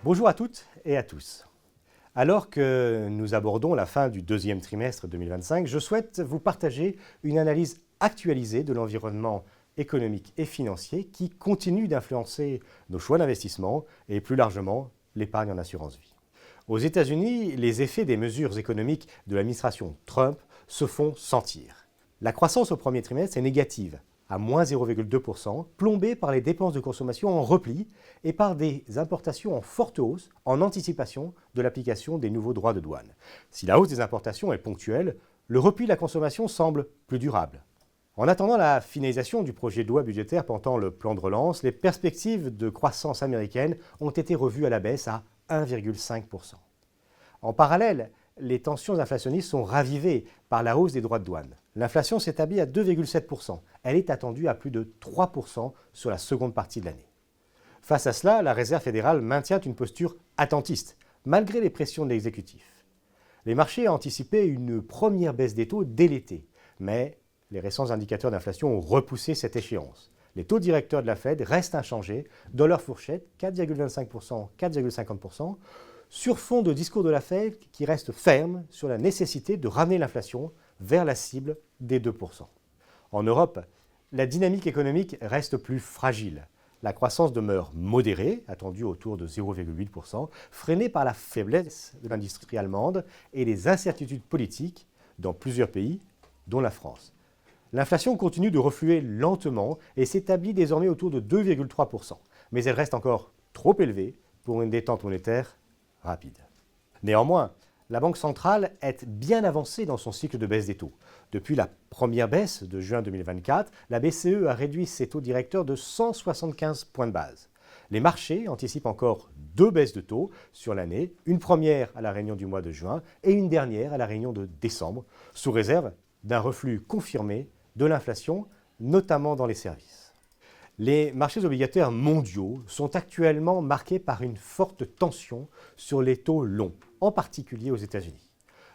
Bonjour à toutes et à tous. Alors que nous abordons la fin du deuxième trimestre 2025, je souhaite vous partager une analyse actualisée de l'environnement économique et financier qui continue d'influencer nos choix d'investissement et plus largement l'épargne en assurance vie. Aux États-Unis, les effets des mesures économiques de l'administration Trump se font sentir. La croissance au premier trimestre est négative, à moins 0,2%, plombée par les dépenses de consommation en repli et par des importations en forte hausse en anticipation de l'application des nouveaux droits de douane. Si la hausse des importations est ponctuelle, le repli de la consommation semble plus durable. En attendant la finalisation du projet de loi budgétaire portant le plan de relance, les perspectives de croissance américaine ont été revues à la baisse à 1,5%. En parallèle, les tensions inflationnistes sont ravivées par la hausse des droits de douane. L'inflation s'établit à 2,7%. Elle est attendue à plus de 3% sur la seconde partie de l'année. Face à cela, la Réserve fédérale maintient une posture attentiste, malgré les pressions de l'exécutif. Les marchés ont anticipé une première baisse des taux dès l'été, mais les récents indicateurs d'inflation ont repoussé cette échéance. Les taux directeurs de la Fed restent inchangés dans leur fourchette 4,25%-4,50%, sur fond de discours de la Fed qui reste ferme sur la nécessité de ramener l'inflation vers la cible des 2%. En Europe, la dynamique économique reste plus fragile. La croissance demeure modérée, attendue autour de 0,8%, freinée par la faiblesse de l'industrie allemande et les incertitudes politiques dans plusieurs pays, dont la France. L'inflation continue de refluer lentement et s'établit désormais autour de 2,3%, mais elle reste encore trop élevée pour une détente monétaire rapide. Néanmoins, la Banque centrale est bien avancée dans son cycle de baisse des taux. Depuis la première baisse de juin 2024, la BCE a réduit ses taux directeurs de 175 points de base. Les marchés anticipent encore 2 baisses de taux sur l'année, une première à la réunion du mois de juin et une dernière à la réunion de décembre, sous réserve d'un reflux confirmé de l'inflation, notamment dans les services. Les marchés obligataires mondiaux sont actuellement marqués par une forte tension sur les taux longs, en particulier aux États-Unis.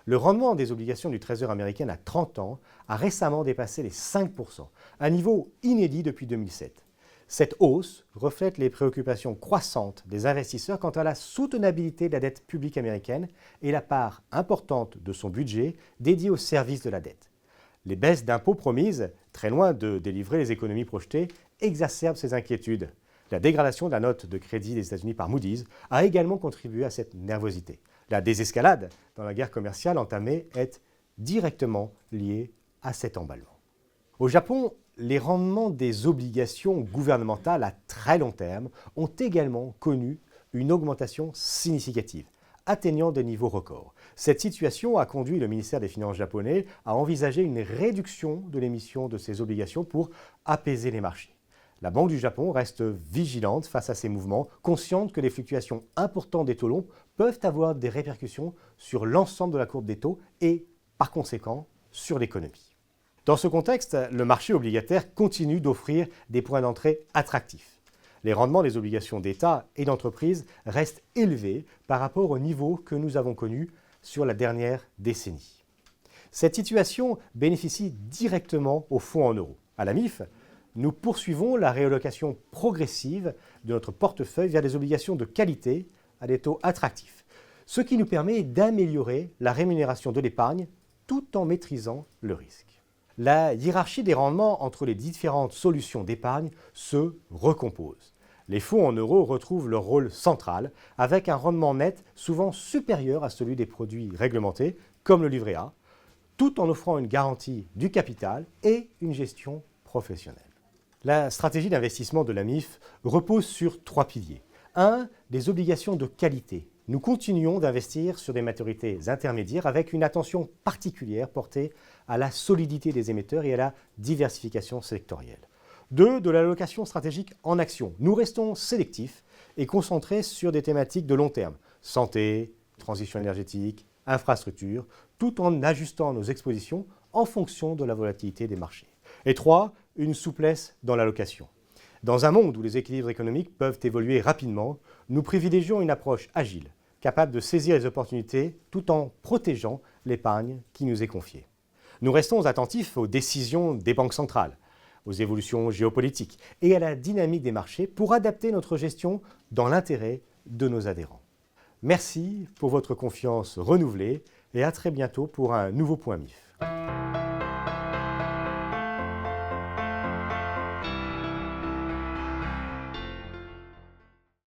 Le rendement des obligations du Trésor américain à 30 ans a récemment dépassé les 5%, un niveau inédit depuis 2007. Cette hausse reflète les préoccupations croissantes des investisseurs quant à la soutenabilité de la dette publique américaine et la part importante de son budget dédiée au service de la dette. Les baisses d'impôts promises, très loin de délivrer les économies projetées, exacerbent ces inquiétudes. La dégradation de la note de crédit des États-Unis par Moody's a également contribué à cette nervosité. La désescalade dans la guerre commerciale entamée est directement liée à cet emballement. Au Japon, les rendements des obligations gouvernementales à très long terme ont également connu une augmentation significative, atteignant des niveaux records. Cette situation a conduit le ministère des Finances japonais à envisager une réduction de l'émission de ces obligations pour apaiser les marchés. La Banque du Japon reste vigilante face à ces mouvements, consciente que les fluctuations importantes des taux longs peuvent avoir des répercussions sur l'ensemble de la courbe des taux et, par conséquent, sur l'économie. Dans ce contexte, le marché obligataire continue d'offrir des points d'entrée attractifs. Les rendements des obligations d'État et d'entreprise restent élevés par rapport au niveau que nous avons connu sur la dernière décennie. Cette situation bénéficie directement aux fonds en euros. À la MIF, nous poursuivons la réallocation progressive de notre portefeuille vers des obligations de qualité à des taux attractifs, ce qui nous permet d'améliorer la rémunération de l'épargne tout en maîtrisant le risque. La hiérarchie des rendements entre les différentes solutions d'épargne se recompose. Les fonds en euros retrouvent leur rôle central avec un rendement net souvent supérieur à celui des produits réglementés comme le livret A, tout en offrant une garantie du capital et une gestion professionnelle. La stratégie d'investissement de la MIF repose sur 3 piliers. 1. Des obligations de qualité. Nous continuons d'investir sur des maturités intermédiaires avec une attention particulière portée à la solidité des émetteurs et à la diversification sectorielle. 2. De l'allocation stratégique en actions. Nous restons sélectifs et concentrés sur des thématiques de long terme. Santé, transition énergétique, infrastructure, tout en ajustant nos expositions en fonction de la volatilité des marchés. Et 3. Une souplesse dans l'allocation. Dans un monde où les équilibres économiques peuvent évoluer rapidement, nous privilégions une approche agile, capable de saisir les opportunités tout en protégeant l'épargne qui nous est confiée. Nous restons attentifs aux décisions des banques centrales, aux évolutions géopolitiques et à la dynamique des marchés pour adapter notre gestion dans l'intérêt de nos adhérents. Merci pour votre confiance renouvelée et à très bientôt pour un nouveau point MIF.